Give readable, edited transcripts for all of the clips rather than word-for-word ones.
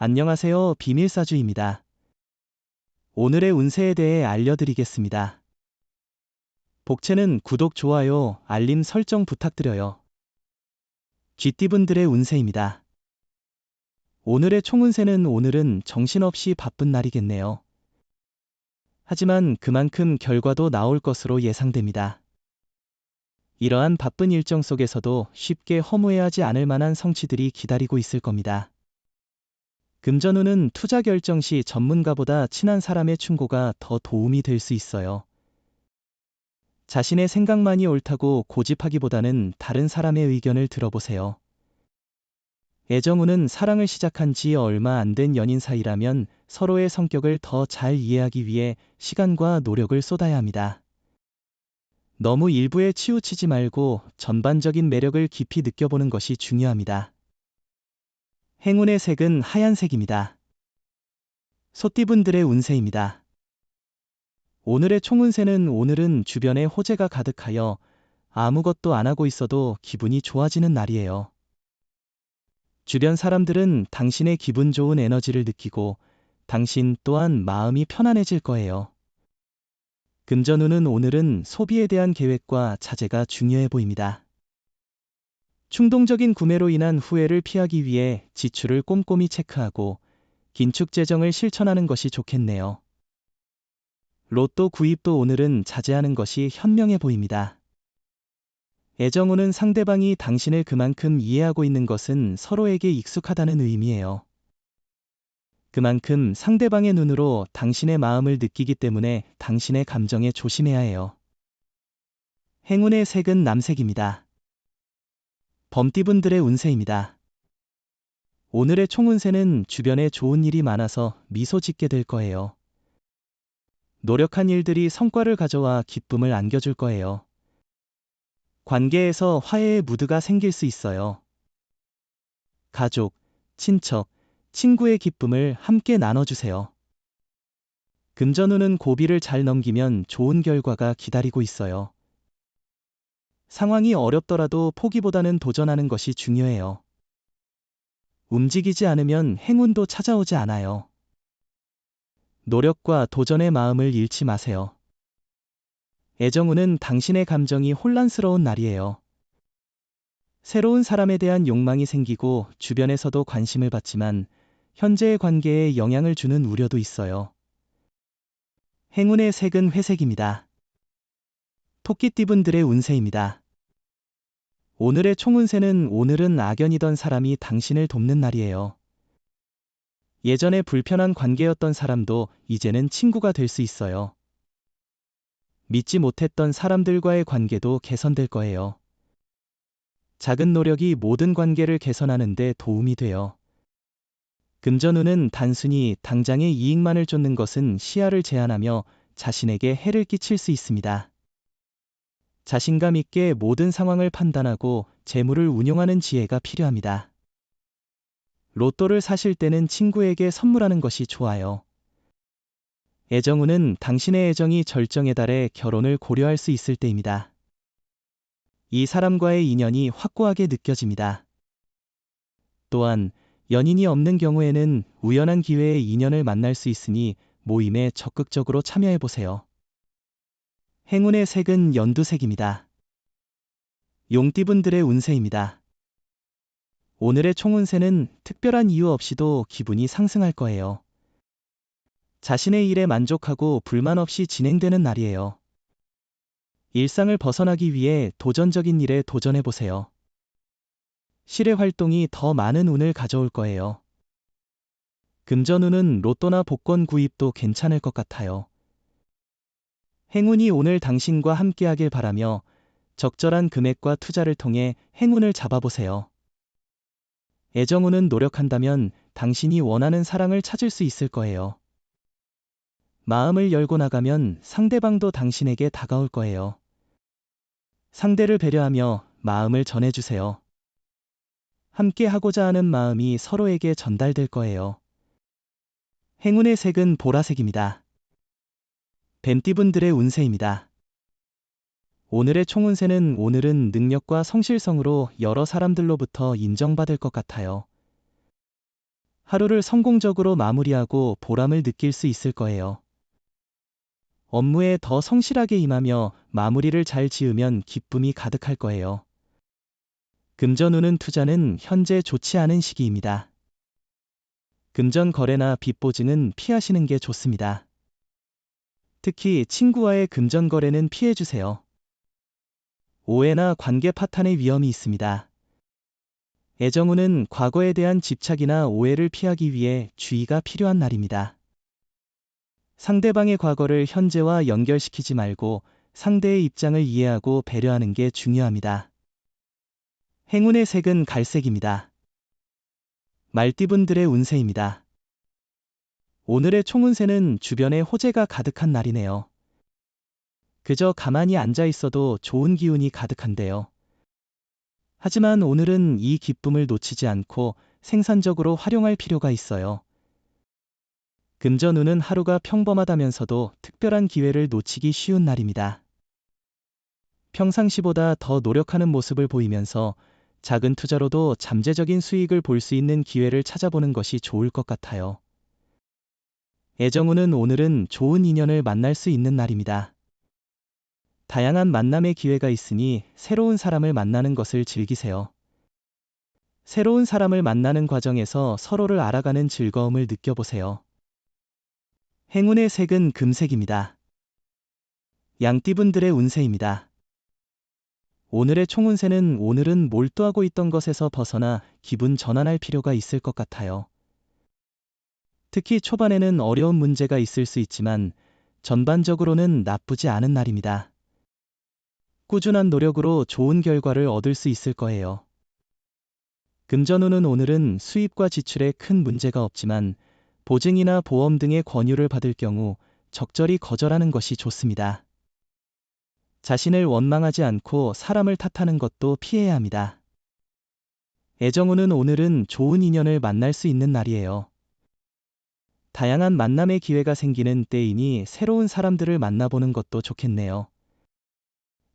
안녕하세요. 비밀사주입니다. 오늘의 운세에 대해 알려드리겠습니다. 복채는 구독, 좋아요, 알림 설정 부탁드려요. 쥐띠분들의 운세입니다. 오늘의 총운세는 오늘은 정신없이 바쁜 날이겠네요. 하지만 그만큼 결과도 나올 것으로 예상됩니다. 이러한 바쁜 일정 속에서도 쉽게 허무해하지 않을 만한 성취들이 기다리고 있을 겁니다. 금전운은 투자 결정 시 전문가보다 친한 사람의 충고가 더 도움이 될 수 있어요. 자신의 생각만이 옳다고 고집하기보다는 다른 사람의 의견을 들어보세요. 애정운은 사랑을 시작한 지 얼마 안 된 연인 사이라면 서로의 성격을 더 잘 이해하기 위해 시간과 노력을 쏟아야 합니다. 너무 일부에 치우치지 말고 전반적인 매력을 깊이 느껴보는 것이 중요합니다. 행운의 색은 하얀색입니다. 소띠분들의 운세입니다. 오늘의 총운세는 오늘은 주변에 호재가 가득하여 아무것도 안 하고 있어도 기분이 좋아지는 날이에요. 주변 사람들은 당신의 기분 좋은 에너지를 느끼고 당신 또한 마음이 편안해질 거예요. 금전운은 오늘은 소비에 대한 계획과 자제가 중요해 보입니다. 충동적인 구매로 인한 후회를 피하기 위해 지출을 꼼꼼히 체크하고 긴축 재정을 실천하는 것이 좋겠네요. 로또 구입도 오늘은 자제하는 것이 현명해 보입니다. 애정운은 상대방이 당신을 그만큼 이해하고 있는 것은 서로에게 익숙하다는 의미예요. 그만큼 상대방의 눈으로 당신의 마음을 느끼기 때문에 당신의 감정에 조심해야 해요. 행운의 색은 남색입니다. 범띠분들의 운세입니다. 오늘의 총운세는 주변에 좋은 일이 많아서 미소 짓게 될 거예요. 노력한 일들이 성과를 가져와 기쁨을 안겨줄 거예요. 관계에서 화해의 무드가 생길 수 있어요. 가족, 친척, 친구의 기쁨을 함께 나눠주세요. 금전운은 고비를 잘 넘기면 좋은 결과가 기다리고 있어요. 상황이 어렵더라도 포기보다는 도전하는 것이 중요해요. 움직이지 않으면 행운도 찾아오지 않아요. 노력과 도전의 마음을 잃지 마세요. 애정운은 당신의 감정이 혼란스러운 날이에요. 새로운 사람에 대한 욕망이 생기고 주변에서도 관심을 받지만 현재의 관계에 영향을 주는 우려도 있어요. 행운의 색은 회색입니다. 토끼띠분들의 운세입니다. 오늘의 총운세는 오늘은 악연이던 사람이 당신을 돕는 날이에요. 예전에 불편한 관계였던 사람도 이제는 친구가 될 수 있어요. 믿지 못했던 사람들과의 관계도 개선될 거예요. 작은 노력이 모든 관계를 개선하는 데 도움이 돼요. 금전운은 단순히 당장의 이익만을 쫓는 것은 시야를 제한하며 자신에게 해를 끼칠 수 있습니다. 자신감 있게 모든 상황을 판단하고 재물을 운용하는 지혜가 필요합니다. 로또를 사실 때는 친구에게 선물하는 것이 좋아요. 애정운은 당신의 애정이 절정에 달해 결혼을 고려할 수 있을 때입니다. 이 사람과의 인연이 확고하게 느껴집니다. 또한 연인이 없는 경우에는 우연한 기회에 인연을 만날 수 있으니 모임에 적극적으로 참여해보세요. 행운의 색은 연두색입니다. 용띠분들의 운세입니다. 오늘의 총운세는 특별한 이유 없이도 기분이 상승할 거예요. 자신의 일에 만족하고 불만 없이 진행되는 날이에요. 일상을 벗어나기 위해 도전적인 일에 도전해보세요. 실외 활동이 더 많은 운을 가져올 거예요. 금전운은 로또나 복권 구입도 괜찮을 것 같아요. 행운이 오늘 당신과 함께하길 바라며 적절한 금액과 투자를 통해 행운을 잡아보세요. 애정운은 노력한다면 당신이 원하는 사랑을 찾을 수 있을 거예요. 마음을 열고 나가면 상대방도 당신에게 다가올 거예요. 상대를 배려하며 마음을 전해주세요. 함께 하고자 하는 마음이 서로에게 전달될 거예요. 행운의 색은 보라색입니다. 뱀띠분들의 운세입니다. 오늘의 총운세는 오늘은 능력과 성실성으로 여러 사람들로부터 인정받을 것 같아요. 하루를 성공적으로 마무리하고 보람을 느낄 수 있을 거예요. 업무에 더 성실하게 임하며 마무리를 잘 지으면 기쁨이 가득할 거예요. 금전운은 투자는 현재 좋지 않은 시기입니다. 금전 거래나 빚 보증은 피하시는 게 좋습니다. 특히 친구와의 금전 거래는 피해주세요. 오해나 관계 파탄의 위험이 있습니다. 애정운은 과거에 대한 집착이나 오해를 피하기 위해 주의가 필요한 날입니다. 상대방의 과거를 현재와 연결시키지 말고 상대의 입장을 이해하고 배려하는 게 중요합니다. 행운의 색은 갈색입니다. 말띠분들의 운세입니다. 오늘의 총운세는 주변에 호재가 가득한 날이네요. 그저 가만히 앉아 있어도 좋은 기운이 가득한데요. 하지만 오늘은 이 기쁨을 놓치지 않고 생산적으로 활용할 필요가 있어요. 금전운은 하루가 평범하다면서도 특별한 기회를 놓치기 쉬운 날입니다. 평상시보다 더 노력하는 모습을 보이면서 작은 투자로도 잠재적인 수익을 볼 수 있는 기회를 찾아보는 것이 좋을 것 같아요. 애정운은 오늘은 좋은 인연을 만날 수 있는 날입니다. 다양한 만남의 기회가 있으니 새로운 사람을 만나는 것을 즐기세요. 새로운 사람을 만나는 과정에서 서로를 알아가는 즐거움을 느껴보세요. 행운의 색은 금색입니다. 양띠분들의 운세입니다. 오늘의 총운세는 오늘은 몰두하고 있던 것에서 벗어나 기분 전환할 필요가 있을 것 같아요. 특히 초반에는 어려운 문제가 있을 수 있지만 전반적으로는 나쁘지 않은 날입니다. 꾸준한 노력으로 좋은 결과를 얻을 수 있을 거예요. 금전운은 오늘은 수입과 지출에 큰 문제가 없지만 보증이나 보험 등의 권유를 받을 경우 적절히 거절하는 것이 좋습니다. 자신을 원망하지 않고 사람을 탓하는 것도 피해야 합니다. 애정운은 오늘은 좋은 인연을 만날 수 있는 날이에요. 다양한 만남의 기회가 생기는 때이니 새로운 사람들을 만나보는 것도 좋겠네요.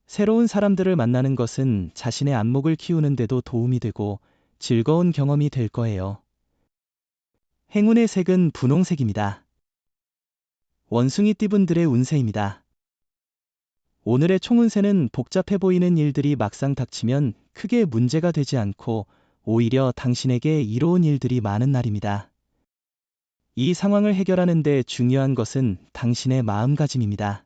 새로운 사람들을 만나는 것은 자신의 안목을 키우는 데도 도움이 되고 즐거운 경험이 될 거예요. 행운의 색은 분홍색입니다. 원숭이띠분들의 운세입니다. 오늘의 총운세는 복잡해 보이는 일들이 막상 닥치면 크게 문제가 되지 않고 오히려 당신에게 이로운 일들이 많은 날입니다. 이 상황을 해결하는 데 중요한 것은 당신의 마음가짐입니다.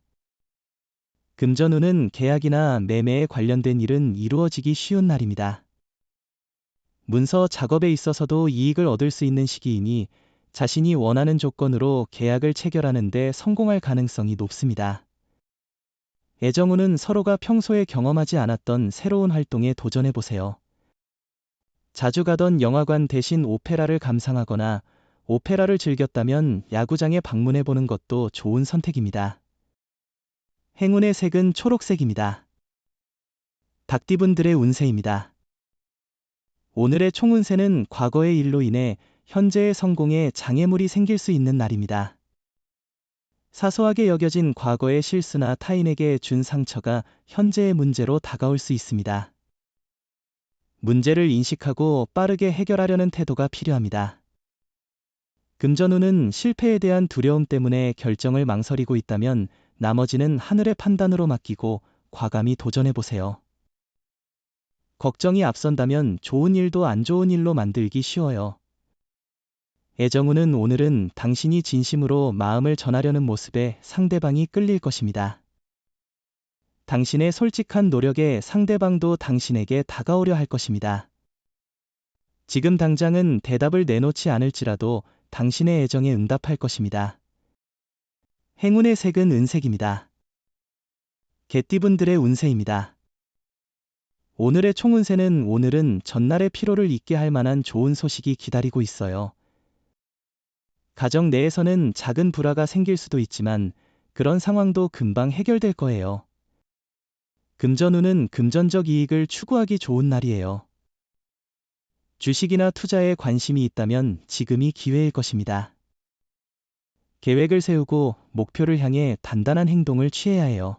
금전운은 계약이나 매매에 관련된 일은 이루어지기 쉬운 날입니다. 문서 작업에 있어서도 이익을 얻을 수 있는 시기이니 자신이 원하는 조건으로 계약을 체결하는 데 성공할 가능성이 높습니다. 애정운은 서로가 평소에 경험하지 않았던 새로운 활동에 도전해보세요. 자주 가던 영화관 대신 오페라를 감상하거나 오페라를 즐겼다면 야구장에 방문해보는 것도 좋은 선택입니다. 행운의 색은 초록색입니다. 닭띠분들의 운세입니다. 오늘의 총운세는 과거의 일로 인해 현재의 성공에 장애물이 생길 수 있는 날입니다. 사소하게 여겨진 과거의 실수나 타인에게 준 상처가 현재의 문제로 다가올 수 있습니다. 문제를 인식하고 빠르게 해결하려는 태도가 필요합니다. 금전운은 실패에 대한 두려움 때문에 결정을 망설이고 있다면 나머지는 하늘의 판단으로 맡기고 과감히 도전해보세요. 걱정이 앞선다면 좋은 일도 안 좋은 일로 만들기 쉬워요. 애정운은 오늘은 당신이 진심으로 마음을 전하려는 모습에 상대방이 끌릴 것입니다. 당신의 솔직한 노력에 상대방도 당신에게 다가오려 할 것입니다. 지금 당장은 대답을 내놓지 않을지라도 당신의 애정에 응답할 것입니다. 행운의 색은 은색입니다. 개띠분들의 운세입니다. 오늘의 총운세는 오늘은 전날의 피로를 잊게 할 만한 좋은 소식이 기다리고 있어요. 가정 내에서는 작은 불화가 생길 수도 있지만 그런 상황도 금방 해결될 거예요. 금전운은 금전적 이익을 추구하기 좋은 날이에요. 주식이나 투자에 관심이 있다면 지금이 기회일 것입니다. 계획을 세우고 목표를 향해 단단한 행동을 취해야 해요.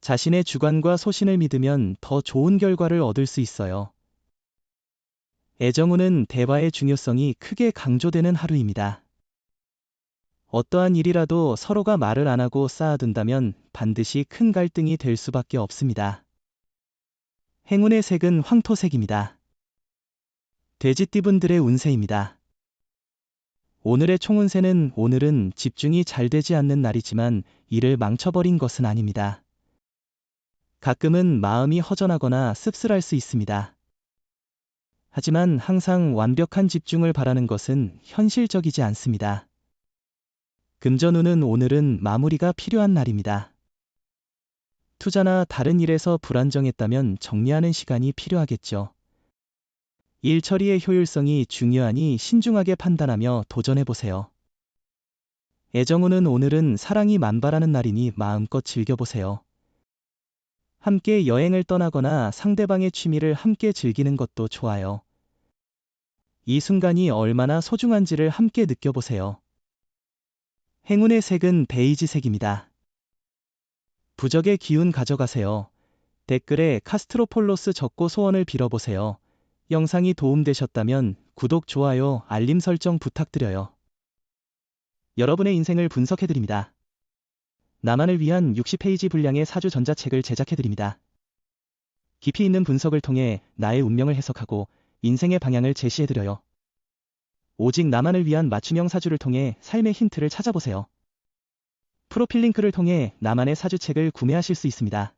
자신의 주관과 소신을 믿으면 더 좋은 결과를 얻을 수 있어요. 애정운은 대화의 중요성이 크게 강조되는 하루입니다. 어떠한 일이라도 서로가 말을 안 하고 쌓아둔다면 반드시 큰 갈등이 될 수밖에 없습니다. 행운의 색은 황토색입니다. 돼지띠분들의 운세입니다. 오늘의 총운세는 오늘은 집중이 잘 되지 않는 날이지만 일을 망쳐버린 것은 아닙니다. 가끔은 마음이 허전하거나 씁쓸할 수 있습니다. 하지만 항상 완벽한 집중을 바라는 것은 현실적이지 않습니다. 금전운은 오늘은 마무리가 필요한 날입니다. 투자나 다른 일에서 불안정했다면 정리하는 시간이 필요하겠죠. 일 처리의 효율성이 중요하니 신중하게 판단하며 도전해보세요. 애정운은 오늘은 사랑이 만발하는 날이니 마음껏 즐겨보세요. 함께 여행을 떠나거나 상대방의 취미를 함께 즐기는 것도 좋아요. 이 순간이 얼마나 소중한지를 함께 느껴보세요. 행운의 색은 베이지색입니다. 부적의 기운 가져가세요. 댓글에 카스트로폴로스 적고 소원을 빌어보세요. 영상이 도움되셨다면 구독, 좋아요, 알림 설정 부탁드려요. 여러분의 인생을 분석해드립니다. 나만을 위한 60페이지 분량의 사주 전자책을 제작해드립니다. 깊이 있는 분석을 통해 나의 운명을 해석하고 인생의 방향을 제시해드려요. 오직 나만을 위한 맞춤형 사주를 통해 삶의 힌트를 찾아보세요. 프로필 링크를 통해 나만의 사주책을 구매하실 수 있습니다.